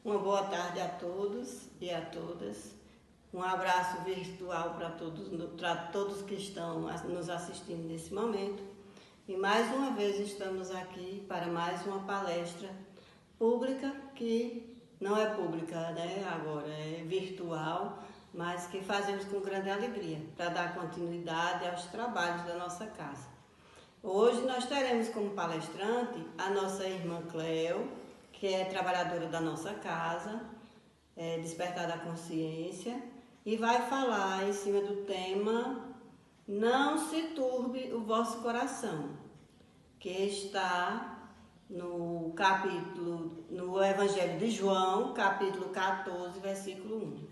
Uma boa tarde a todos e a todas. Um abraço virtual para todos que estão nos assistindo nesse momento. E mais uma vez estamos aqui para mais uma palestra pública, que não é pública, né? Agora é virtual, mas que fazemos com grande alegria para dar continuidade aos trabalhos da nossa casa. Hoje nós teremos como palestrante a nossa irmã Cleo, que é trabalhadora da nossa casa, Despertar da Consciência, e vai falar em cima do tema Não se turbe o vosso coração, que está no Evangelho de João, capítulo 14, versículo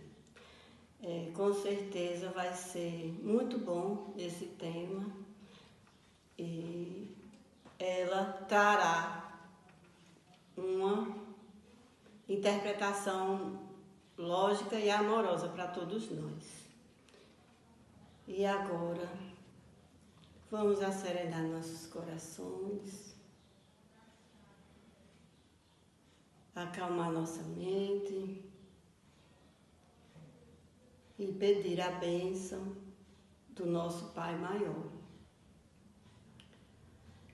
1. Com certeza vai ser muito bom esse tema e ela trará uma interpretação lógica e amorosa para todos nós. E agora, vamos acerenar nossos corações, acalmar nossa mente e pedir a bênção do nosso Pai Maior.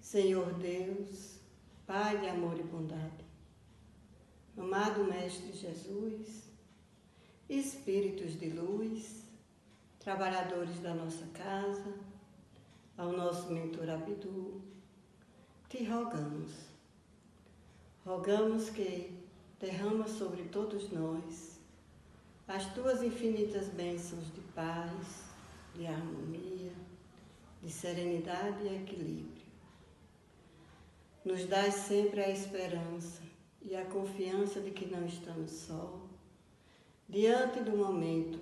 Senhor Deus, Pai de amor e bondade, amado Mestre Jesus, espíritos de luz, trabalhadores da nossa casa, ao nosso mentor Abdu, te rogamos que derrama sobre todos nós as tuas infinitas bênçãos de paz, de harmonia, de serenidade e equilíbrio. Nos dás sempre a esperança e a confiança de que não estamos só, diante do momento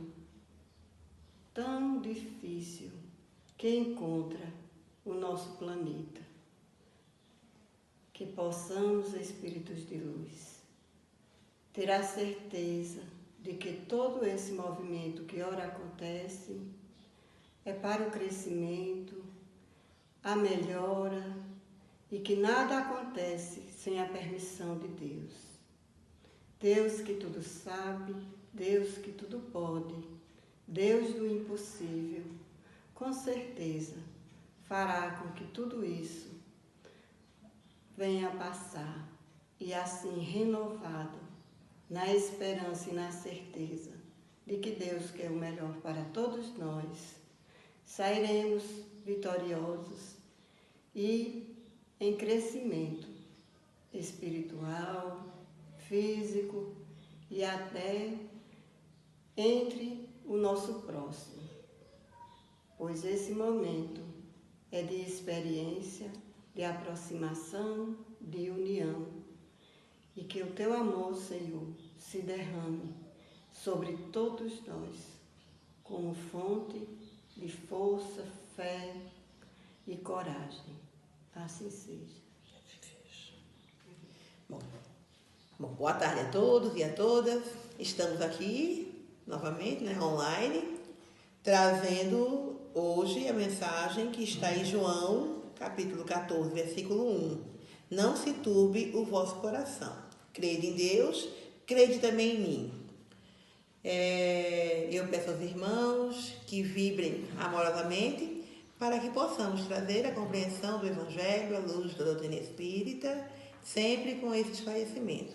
tão difícil que encontra o nosso planeta. Que possamos, espíritos de luz, ter a certeza de que todo esse movimento que ora acontece é para o crescimento, a melhora, e que nada acontece sem a permissão de Deus. Deus que tudo sabe, Deus que tudo pode, Deus do impossível, com certeza fará com que tudo isso venha a passar e assim renovado, na esperança e na certeza de que Deus quer o melhor para todos nós, sairemos vitoriosos e em crescimento espiritual, físico e até entre o nosso próximo, pois esse momento é de experiência, de aproximação, de união, e que o teu amor, Senhor, se derrame sobre todos nós, como fonte de força, fé e coragem. Assim seja. Bom, boa tarde a todos e a todas. Estamos aqui novamente, online, trazendo hoje a mensagem que está em João, capítulo 14, versículo 1. Não se turbe o vosso coração. Crede em Deus, crede também em mim. Eu peço aos irmãos que vibrem amorosamente para que possamos trazer a compreensão do Evangelho à luz da doutrina espírita, sempre com esse esclarecimento.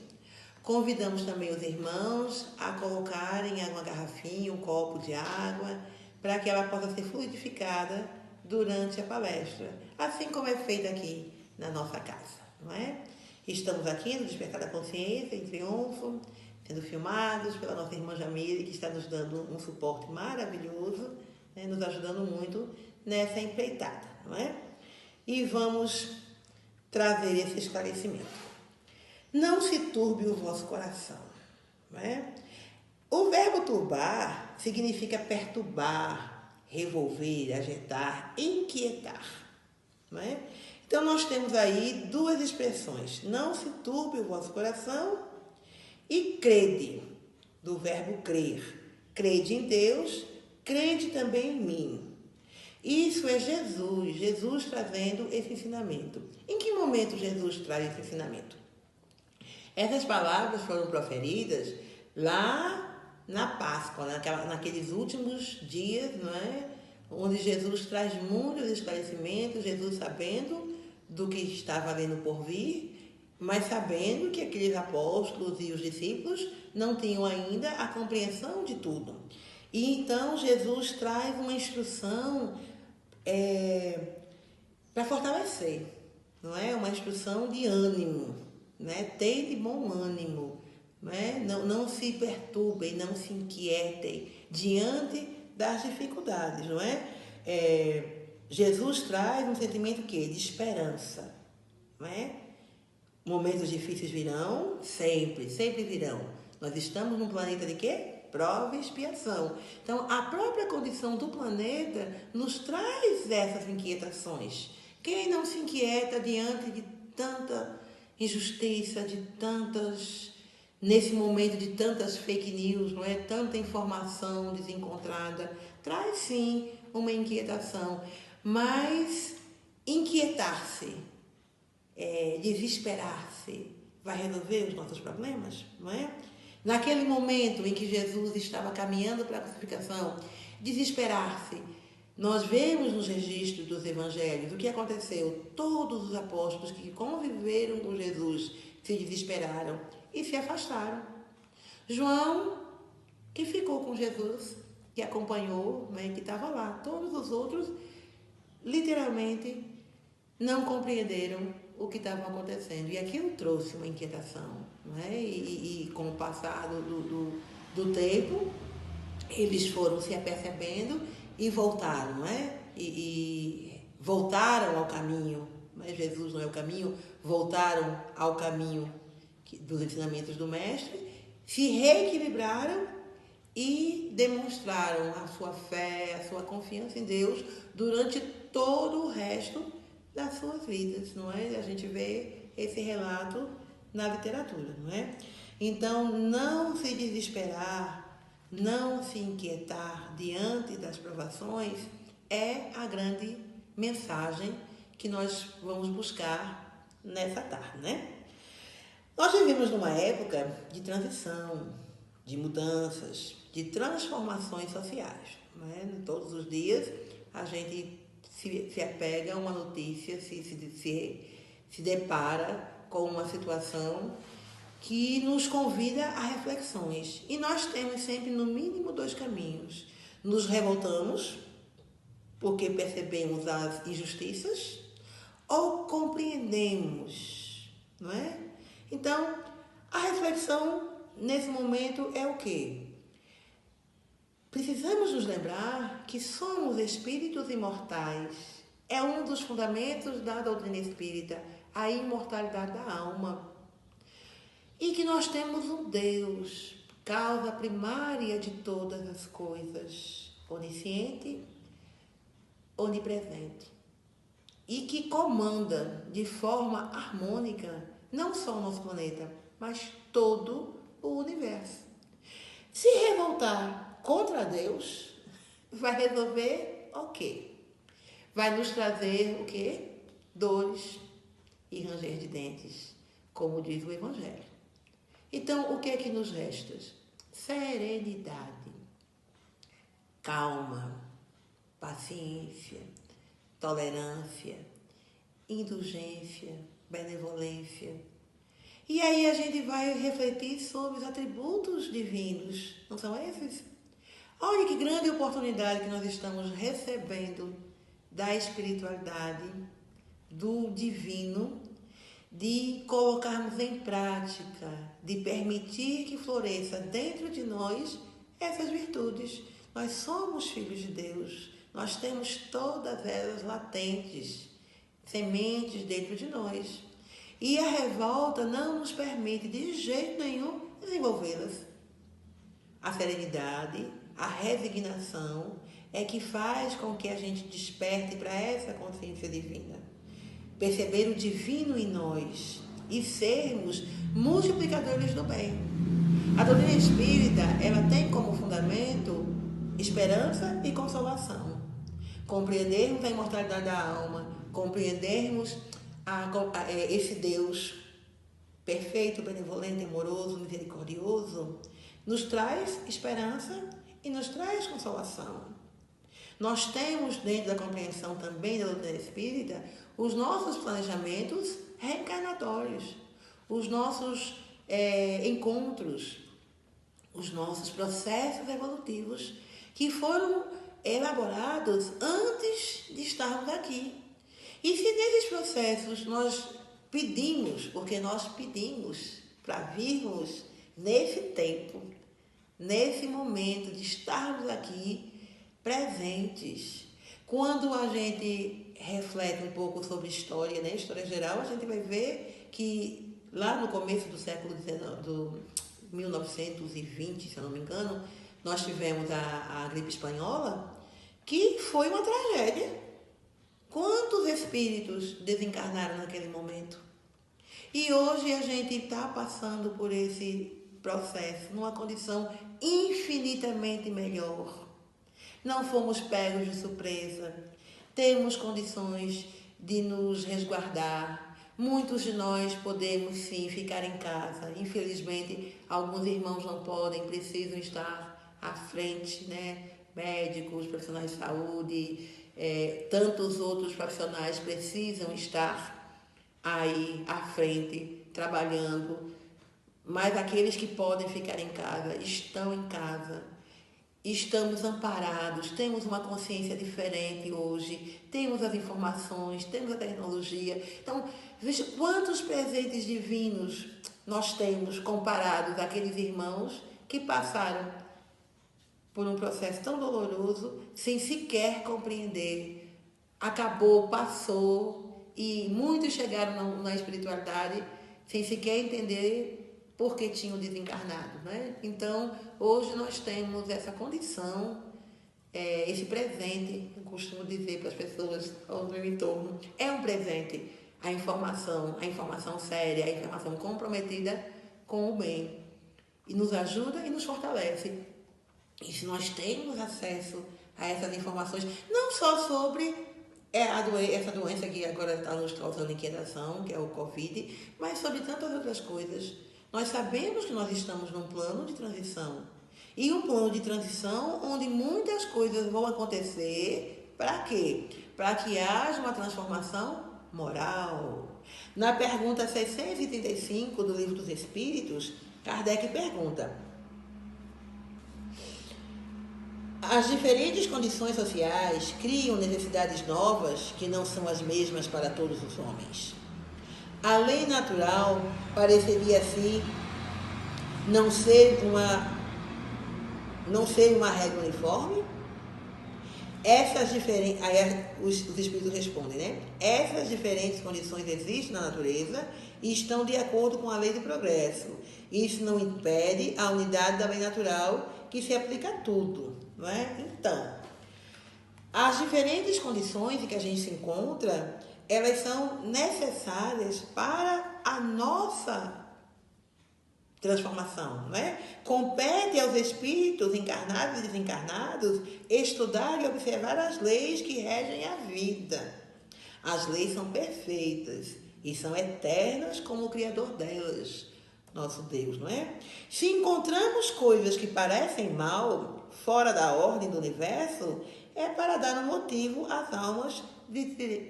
Convidamos também os irmãos a colocarem uma garrafinha, um copo de água, para que ela possa ser fluidificada durante a palestra, assim como é feito aqui na nossa casa, não é? Estamos aqui no Despertar da Consciência, em triunfo, sendo filmados pela nossa irmã Jamile, que está nos dando um suporte maravilhoso, né, nos ajudando muito nessa empreitada, não é? E vamos trazer esse esclarecimento. Não se turbe o vosso coração, não é? O verbo turbar significa perturbar, revolver, agitar, inquietar, não é? Então nós temos aí duas expressões: não se turbe o vosso coração e crede, do verbo crer. Crede em Deus, crede também em mim. Isso é Jesus trazendo esse ensinamento. Em que momento Jesus traz esse ensinamento? Essas palavras foram proferidas lá na Páscoa, naqueles últimos dias, não é? Onde Jesus traz muitos esclarecimentos, Jesus sabendo do que estava vindo por vir, mas sabendo que aqueles apóstolos e os discípulos não tinham ainda a compreensão de tudo. E então Jesus traz uma instrução para fortalecer, não é? Uma instrução de ânimo, né? Tende bom ânimo, né? Não se perturbem, não se inquietem diante das dificuldades, não é? Jesus traz um sentimento de esperança, não é? Momentos difíceis virão, sempre virão. Nós estamos num planeta de quê? Prova e expiação. Então, a própria condição do planeta nos traz essas inquietações. Quem não se inquieta diante de tanta injustiça, nesse momento de tantas fake news, não é? Tanta informação desencontrada, traz sim uma inquietação. Mas inquietar-se, desesperar-se, vai resolver os nossos problemas, não é? Naquele momento em que Jesus estava caminhando para a crucificação, desesperar-se, nós vemos nos registros dos evangelhos o que aconteceu. Todos os apóstolos que conviveram com Jesus se desesperaram e se afastaram. João, que ficou com Jesus, que acompanhou, né, que estava lá. Todos os outros, literalmente, não compreenderam o que estava acontecendo. E aquilo trouxe uma inquietação. Né? E com o passar do tempo, eles foram se apercebendo e voltaram, né? E voltaram ao caminho. Mas Jesus não é o caminho, voltaram ao caminho dos ensinamentos do Mestre, se reequilibraram e demonstraram a sua fé, a sua confiança em Deus durante todo o resto das suas vidas, não é? A gente vê esse relato na literatura, não é? Então, não se desesperar, não se inquietar diante das provações é a grande mensagem que nós vamos buscar nessa tarde, né? Nós vivemos numa época de transição, de mudanças, de transformações sociais, né? Todos os dias a gente se apega a uma notícia, se depara com uma situação que nos convida a reflexões. E nós temos sempre, no mínimo, 2 caminhos. Nos revoltamos, porque percebemos as injustiças, ou compreendemos, não é? Então, a reflexão, nesse momento, é o quê? Precisamos nos lembrar que somos espíritos imortais. É um dos fundamentos da doutrina espírita, a imortalidade da alma. E que nós temos um Deus, causa primária de todas as coisas, onisciente, onipresente, e que comanda de forma harmônica não só o nosso planeta, mas todo o universo. Se revoltar contra Deus, vai resolver o quê? Vai nos trazer o quê? Dores e ranger de dentes, como diz o Evangelho. Então, o que é que nos resta? Serenidade, calma, paciência, tolerância, indulgência, benevolência. E aí a gente vai refletir sobre os atributos divinos, não são esses? Olha que grande oportunidade que nós estamos recebendo da espiritualidade, do divino, de colocarmos em prática, de permitir que floresça dentro de nós essas virtudes. Nós somos filhos de Deus, nós temos todas elas latentes, sementes dentro de nós. E a revolta não nos permite de jeito nenhum desenvolvê-las. A serenidade, a resignação é que faz com que a gente desperte para essa consciência divina. Perceber o divino em nós e sermos multiplicadores do bem. A doutrina espírita, ela tem como fundamento esperança e consolação. Compreendermos a imortalidade da alma, compreendermos esse Deus perfeito, benevolente, amoroso, misericordioso, nos traz esperança e nos traz consolação. Nós temos, dentro da compreensão também da doutrina espírita, os nossos planejamentos reencarnatórios, os nossos encontros, os nossos processos evolutivos que foram elaborados antes de estarmos aqui. E se nesses processos nós pedimos, porque nós pedimos para virmos nesse tempo, nesse momento de estarmos aqui presentes. Quando a gente reflete um pouco sobre história, né, história geral, a gente vai ver que lá no começo do século XIX, do 1920, se eu não me engano, nós tivemos a gripe espanhola, que foi uma tragédia. Quantos espíritos desencarnaram naquele momento? E hoje a gente está passando por esse processo numa condição infinitamente melhor. Não fomos pegos de surpresa. Temos condições de nos resguardar. Muitos de nós podemos sim ficar em casa. Infelizmente, alguns irmãos não podem, precisam estar à frente, né? Médicos, profissionais de saúde, tantos outros profissionais precisam estar aí à frente, trabalhando. Mas aqueles que podem ficar em casa, estão em casa. Estamos amparados, temos uma consciência diferente hoje, temos as informações, temos a tecnologia. Então, veja quantos presentes divinos nós temos comparados àqueles irmãos que passaram por um processo tão doloroso sem sequer compreender. Acabou, passou e muitos chegaram na espiritualidade sem sequer entender porque tinham desencarnado, né? Então, hoje nós temos essa condição, esse presente, eu costumo dizer para as pessoas ao meu entorno, é um presente, a informação séria, a informação comprometida com o bem. E nos ajuda e nos fortalece. E se nós temos acesso a essas informações, não só sobre essa doença que agora está nos causando inquietação, que é o Covid, mas sobre tantas outras coisas. Nós sabemos que nós estamos num plano de transição. E um plano de transição onde muitas coisas vão acontecer. Para quê? Para que haja uma transformação moral. Na pergunta 635 do Livro dos Espíritos, Kardec pergunta: as diferentes condições sociais criam necessidades novas que não são as mesmas para todos os homens. A lei natural pareceria assim não ser uma regra uniforme? Aí os espíritos respondem, né? Essas diferentes condições existem na natureza e estão de acordo com a lei do progresso. Isso não impede a unidade da lei natural que se aplica a tudo, não é? Então, as diferentes condições em que a gente se encontra, elas são necessárias para a nossa transformação, né? Compete aos espíritos encarnados e desencarnados estudar e observar as leis que regem a vida. As leis são perfeitas e são eternas como o Criador delas, nosso Deus, não é? Se encontramos coisas que parecem mal, fora da ordem do universo, é para dar um motivo às almas de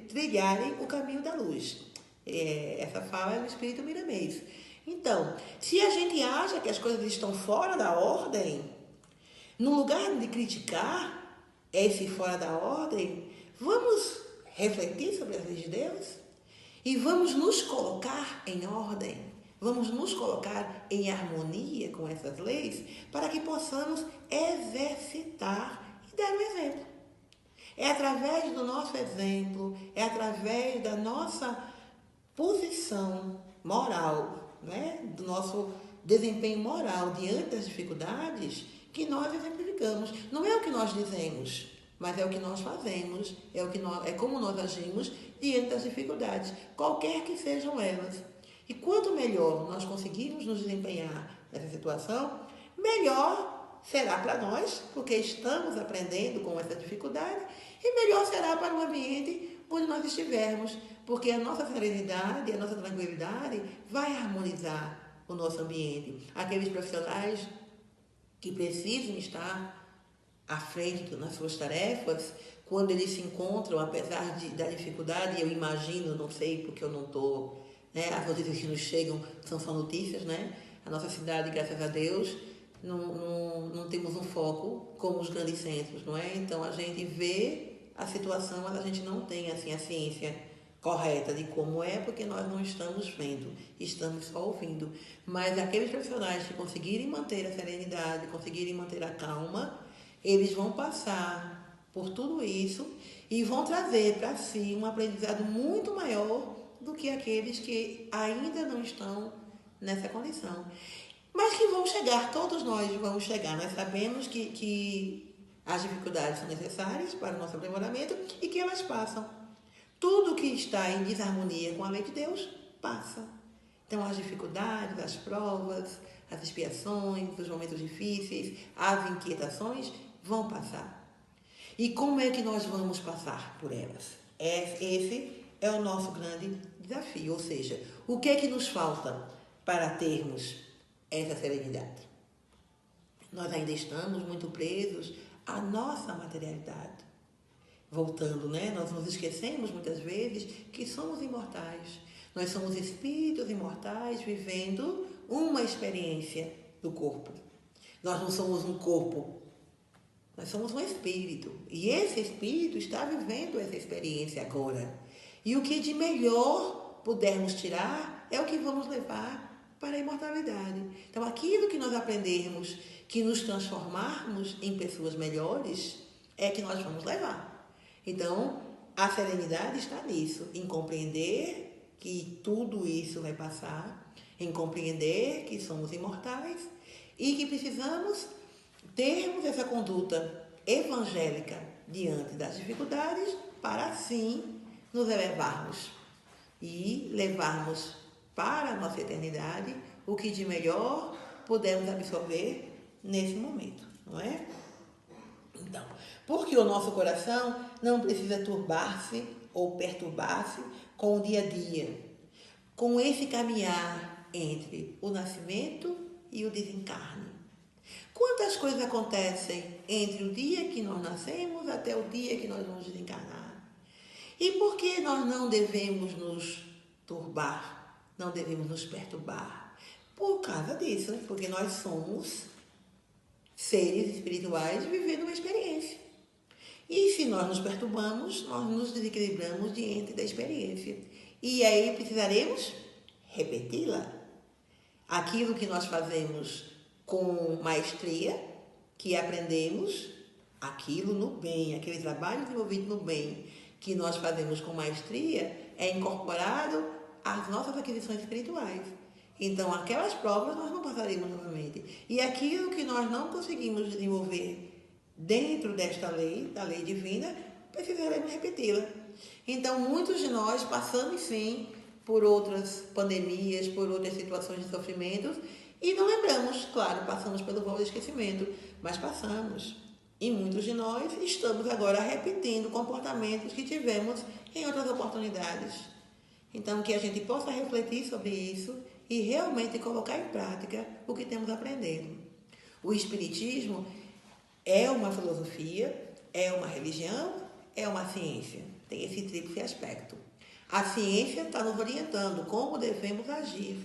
trilharem o caminho da luz. Essa fala é do Espírito Miramês. Então, se a gente acha que as coisas estão fora da ordem, no lugar de criticar esse fora da ordem, vamos refletir sobre as leis de Deus e vamos nos colocar em ordem, vamos nos colocar em harmonia com essas leis para que possamos exercitar e dar o exemplo. É através do nosso exemplo, é através da nossa posição moral, né? Do nosso desempenho moral diante das dificuldades que nós exemplificamos. Não é o que nós dizemos, mas é o que nós fazemos, é como nós agimos diante das dificuldades, qualquer que sejam elas. E quanto melhor nós conseguirmos nos desempenhar nessa situação, melhor será para nós, porque estamos aprendendo com essa dificuldade, e melhor será para o ambiente onde nós estivermos, porque a nossa serenidade, a nossa tranquilidade vai harmonizar o nosso ambiente. Aqueles profissionais que precisam estar à frente nas suas tarefas, quando eles se encontram, apesar da dificuldade, eu imagino, não sei porque eu não estou, né, as notícias que nos chegam são só notícias, né? A nossa cidade, graças a Deus, não temos um foco como os grandes centros, não é? Então a gente vê a situação, mas a gente não tem assim a ciência correta de como é, porque nós não estamos vendo, estamos só ouvindo. Mas aqueles profissionais que conseguirem manter a serenidade, conseguirem manter a calma, eles vão passar por tudo isso e vão trazer para si um aprendizado muito maior do que aqueles que ainda não estão nessa condição. Mas que vão chegar, todos nós vamos chegar. Nós sabemos que as dificuldades são necessárias para o nosso aprimoramento e que elas passam. Tudo que está em desarmonia com a lei de Deus, passa. Então, as dificuldades, as provas, as expiações, os momentos difíceis, as inquietações vão passar. E como é que nós vamos passar por elas? Esse é o nosso grande desafio. Ou seja, o que é que nos falta para termos essa serenidade? Nós ainda estamos muito presos à nossa materialidade. Voltando, né? Nós nos esquecemos muitas vezes que somos imortais. Nós somos espíritos imortais vivendo uma experiência do corpo. Nós não somos um corpo, nós somos um espírito. E esse espírito está vivendo essa experiência agora. E o que de melhor pudermos tirar é o que vamos levar para a imortalidade. Então, aquilo que nós aprendermos, que nos transformarmos em pessoas melhores, é que nós vamos levar. Então, a serenidade está nisso, em compreender que tudo isso vai passar, em compreender que somos imortais e que precisamos termos essa conduta evangélica diante das dificuldades para assim nos elevarmos e levarmos para a nossa eternidade o que de melhor pudermos absorver nesse momento, não é? Então, porque o nosso coração não precisa turbar-se ou perturbar-se com o dia a dia, com esse caminhar entre o nascimento e o desencarne. Quantas coisas acontecem entre o dia que nós nascemos até o dia que nós vamos desencarnar? E por que nós não devemos nos turbar, não devemos nos perturbar? Por causa disso, porque nós somos seres espirituais vivendo uma experiência. E se nós nos perturbamos, nós nos desequilibramos diante da experiência. E aí precisaremos repeti-la. Aquilo que nós fazemos com maestria, que aprendemos, aquilo no bem, aquele trabalho desenvolvido no bem, que nós fazemos com maestria, é incorporado às nossas aquisições espirituais. Então, aquelas provas nós não passaremos novamente. E aquilo que nós não conseguimos desenvolver dentro desta lei, da lei divina, precisaremos repeti-la. Então, muitos de nós passamos, sim, por outras pandemias, por outras situações de sofrimentos, e não lembramos, claro, passamos pelo voo do esquecimento, mas passamos. E muitos de nós estamos agora repetindo comportamentos que tivemos em outras oportunidades. Então, que a gente possa refletir sobre isso e realmente colocar em prática o que temos aprendido. O Espiritismo é uma filosofia, é uma religião, é uma ciência. Tem esse tríplice aspecto. A ciência está nos orientando como devemos agir.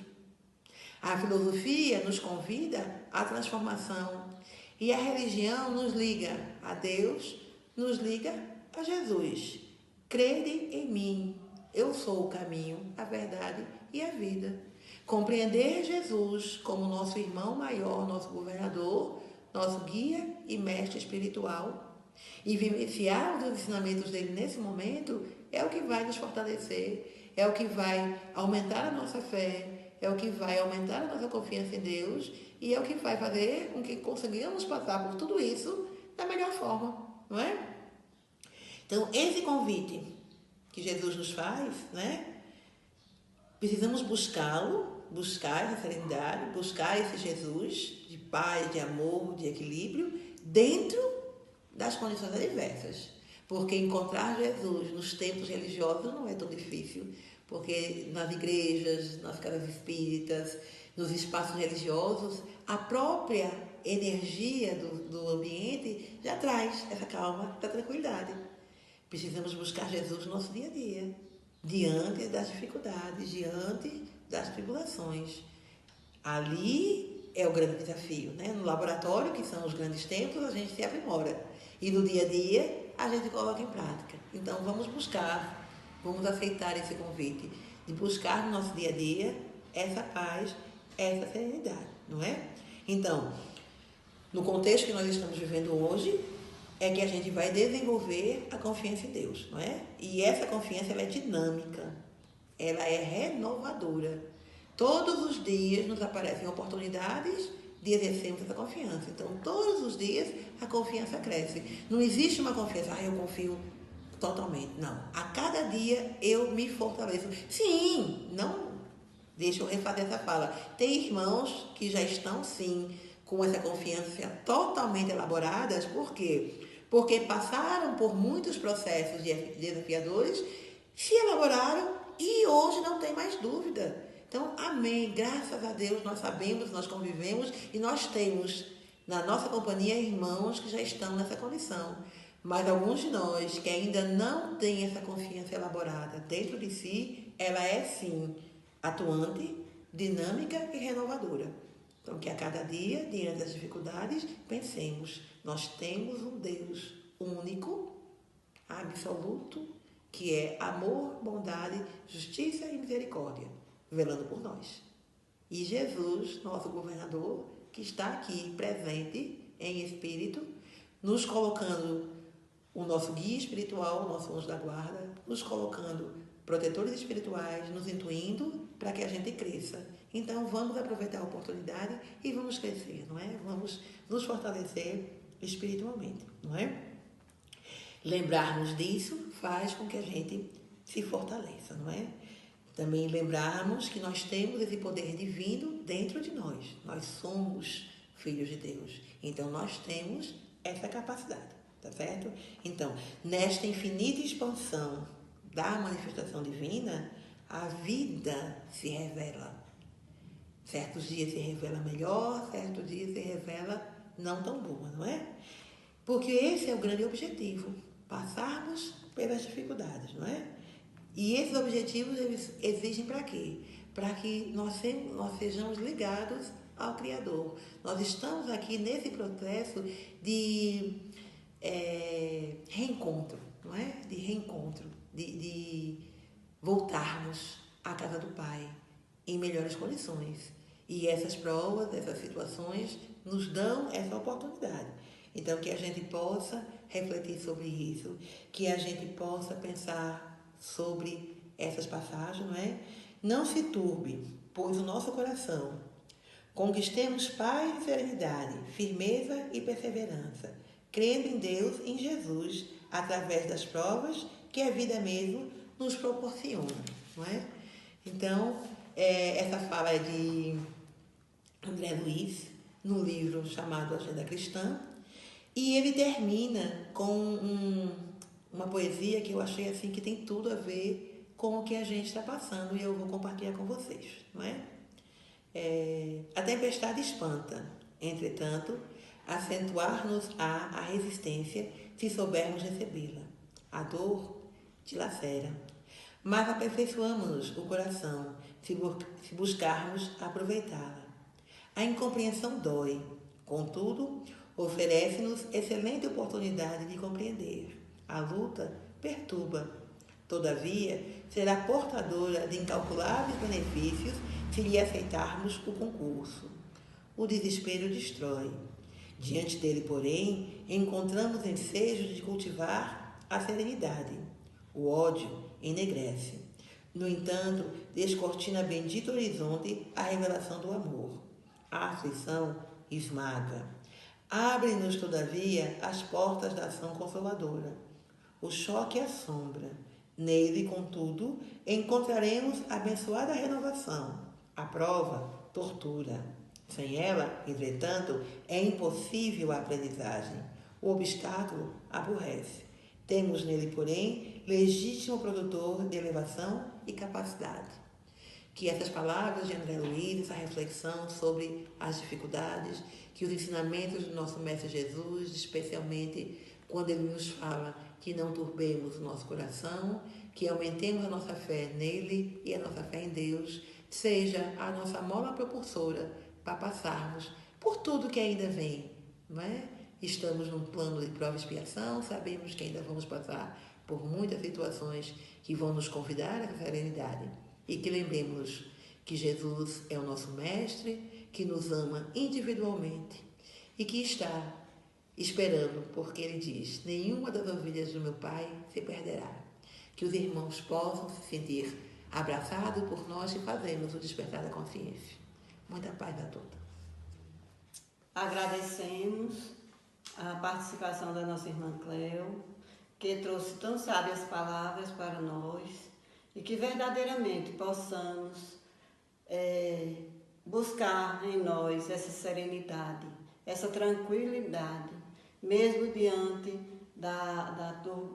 A filosofia nos convida à transformação. E a religião nos liga a Deus, nos liga a Jesus. Crede em mim. Eu sou o caminho, a verdade e a vida. Compreender Jesus como nosso irmão maior, nosso governador, nosso guia e mestre espiritual e vivenciar os ensinamentos dele nesse momento é o que vai nos fortalecer, é o que vai aumentar a nossa fé, é o que vai aumentar a nossa confiança em Deus e é o que vai fazer com que consigamos passar por tudo isso da melhor forma, não é? Então, esse convite que Jesus nos faz, né? Precisamos buscá-lo, buscar essa serenidade, buscar esse Jesus de paz, de amor, de equilíbrio, dentro das condições adversas. Porque encontrar Jesus nos templos religiosos não é tão difícil, porque nas igrejas, nas casas espíritas, nos espaços religiosos, a própria energia do ambiente já traz essa calma, essa tranquilidade. Precisamos buscar Jesus no nosso dia a dia, diante das dificuldades, diante das tribulações. Ali é o grande desafio, né? No laboratório, que são os grandes templos, a gente se aprimora. E no dia a dia, a gente coloca em prática. Então, vamos buscar, vamos aceitar esse convite de buscar no nosso dia a dia essa paz, essa serenidade, não é? Então, no contexto que nós estamos vivendo hoje, é que a gente vai desenvolver a confiança em Deus, não é? E essa confiança, ela é dinâmica, ela é renovadora. Todos os dias nos aparecem oportunidades de exercermos essa confiança. Então, todos os dias a confiança cresce. Não existe uma confiança, eu confio totalmente. Não. A cada dia eu me fortaleço. Sim, não. Deixa eu refazer essa fala. Tem irmãos que já estão, sim, com essa confiança totalmente elaboradas. Por quê? Porque passaram por muitos processos desafiadores, se elaboraram e hoje não tem mais dúvida. Então, amém, graças a Deus, nós sabemos, nós convivemos e nós temos na nossa companhia irmãos que já estão nessa condição. Mas alguns de nós que ainda não têm essa confiança elaborada dentro de si, ela é sim atuante, dinâmica e renovadora. Então, que a cada dia, diante das dificuldades, pensemos, nós temos um Deus único, absoluto, que é amor, bondade, justiça e misericórdia, velando por nós. E Jesus, nosso governador, que está aqui presente em espírito, nos colocando o nosso guia espiritual, o nosso anjo da guarda, nos colocando protetores espirituais, nos intuindo para que a gente cresça. Então, vamos aproveitar a oportunidade e vamos crescer, não é? Vamos nos fortalecer espiritualmente, não é? Lembrarmos disso faz com que a gente se fortaleça, não é? Também lembrarmos que nós temos esse poder divino dentro de nós. Nós somos filhos de Deus. Então, nós temos essa capacidade, tá certo? Então, nesta infinita expansão da manifestação divina, a vida se revela. Certos dias se revela melhor, certos dias se revela não tão boa, não é? Porque esse é o grande objetivo, passarmos pelas dificuldades, não é? E esses objetivos, eles exigem para quê? Para que nós sejamos ligados ao Criador. Nós estamos aqui nesse processo de reencontro, não é? De reencontro, de voltarmos à casa do Pai em melhores condições. E essas provas, essas situações nos dão essa oportunidade. Então, que a gente possa refletir sobre isso, que a gente possa pensar sobre essas passagens, não é? Não se turbe, pois o nosso coração. Conquistemos paz e serenidade, firmeza e perseverança, crendo em Deus, em Jesus, através das provas que a vida mesmo nos proporciona, não é? Então, essa fala é de André Luiz, no livro chamado Agenda Cristã, e ele termina com uma poesia que eu achei assim que tem tudo a ver com o que a gente está passando e eu vou compartilhar com vocês, não é? A tempestade espanta, entretanto, acentuar-nos-á a resistência se soubermos recebê-la. A dor dilacera, mas aperfeiçoamos-nos o coração se buscarmos aproveitá-la. A incompreensão dói, contudo, oferece-nos excelente oportunidade de compreender. A luta perturba, todavia, será portadora de incalculáveis benefícios se lhe aceitarmos o concurso. O desespero destrói. Diante dele, porém, encontramos ensejos de cultivar a serenidade. O ódio enegrece. No entanto, descortina bendito horizonte a revelação do amor. A aflição esmaga. Abre-nos, todavia, as portas da ação consoladora. O choque assombra. Nele, contudo, encontraremos abençoada renovação. A prova, tortura. Sem ela, entretanto, é impossível a aprendizagem. O obstáculo aborrece. Temos nele, porém, legítimo produtor de elevação e capacidade. Que essas palavras de André Luiz, essa reflexão sobre as dificuldades, que os ensinamentos do nosso Mestre Jesus, especialmente quando ele nos fala que não turbemos o nosso coração, que aumentemos a nossa fé nele e a nossa fé em Deus, seja a nossa mola propulsora para passarmos por tudo que ainda vem, não é? Estamos num plano de prova e expiação, sabemos que ainda vamos passar por muitas situações que vão nos convidar a essa serenidade. E que lembremos que Jesus é o nosso Mestre, que nos ama individualmente e que está esperando, porque Ele diz: nenhuma das ovelhas do meu Pai se perderá. Que os irmãos possam se sentir abraçados por nós que fazemos o despertar da consciência. Muita paz a todos. Agradecemos a participação da nossa irmã Cleo, que trouxe tão sábias palavras para nós e que verdadeiramente possamos buscar em nós essa serenidade, essa tranquilidade, mesmo diante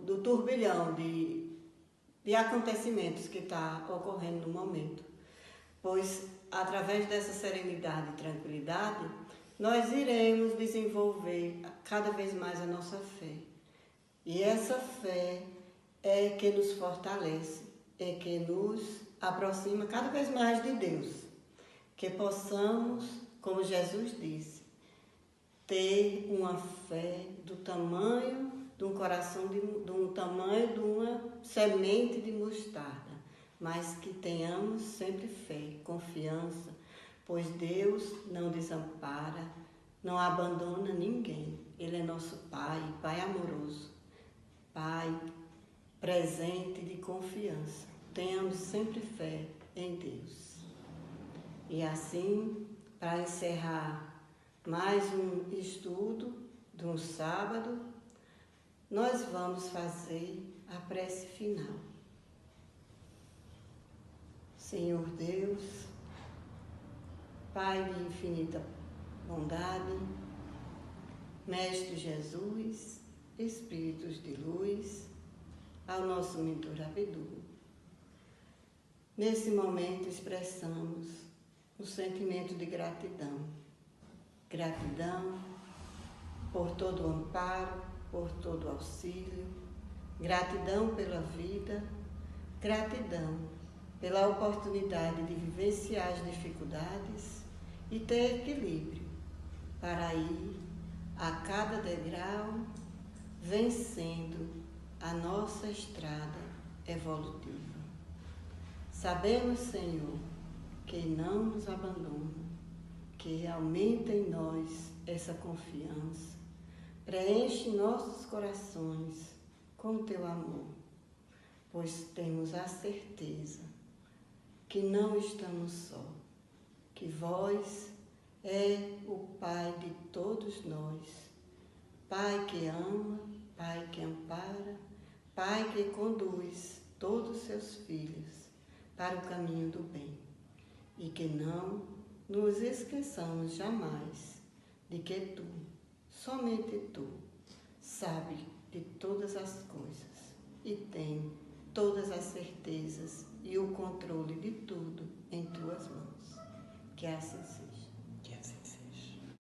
do turbilhão de acontecimentos que está ocorrendo no momento. Pois, através dessa serenidade e tranquilidade, nós iremos desenvolver cada vez mais a nossa fé. E essa fé é que nos fortalece, é que nos aproxima cada vez mais de Deus. Que possamos, como Jesus disse, ter uma fé do tamanho de um coração, do tamanho de uma semente de mostarda, mas que tenhamos sempre fé, confiança, pois Deus não desampara, não abandona ninguém. Ele é nosso Pai, Pai amoroso, Pai presente de confiança. Tenhamos sempre fé em Deus. E assim, para encerrar mais um estudo de um sábado, nós vamos fazer a prece final. Senhor Deus, Pai de infinita bondade, Mestre Jesus, Espíritos de luz, ao nosso mentor Abdu. Nesse momento expressamos o sentimento de gratidão. Gratidão por todo o amparo, por todo o auxílio, gratidão pela vida, gratidão pela oportunidade de vivenciar as dificuldades e ter equilíbrio para ir a cada degrau vencendo a nossa estrada evolutiva. Sabemos, Senhor, que não nos abandona, que aumenta em nós essa confiança, preenche nossos corações com o teu amor, pois temos a certeza que não estamos só, que vós é o Pai de todos nós, Pai que ama, Pai que ampara, Pai que conduz todos os seus filhos para o caminho do bem. E que não nos esqueçamos jamais de que tu, somente tu, sabe de todas as coisas e tem todas as certezas e o controle de tudo em tuas mãos. Que assim seja.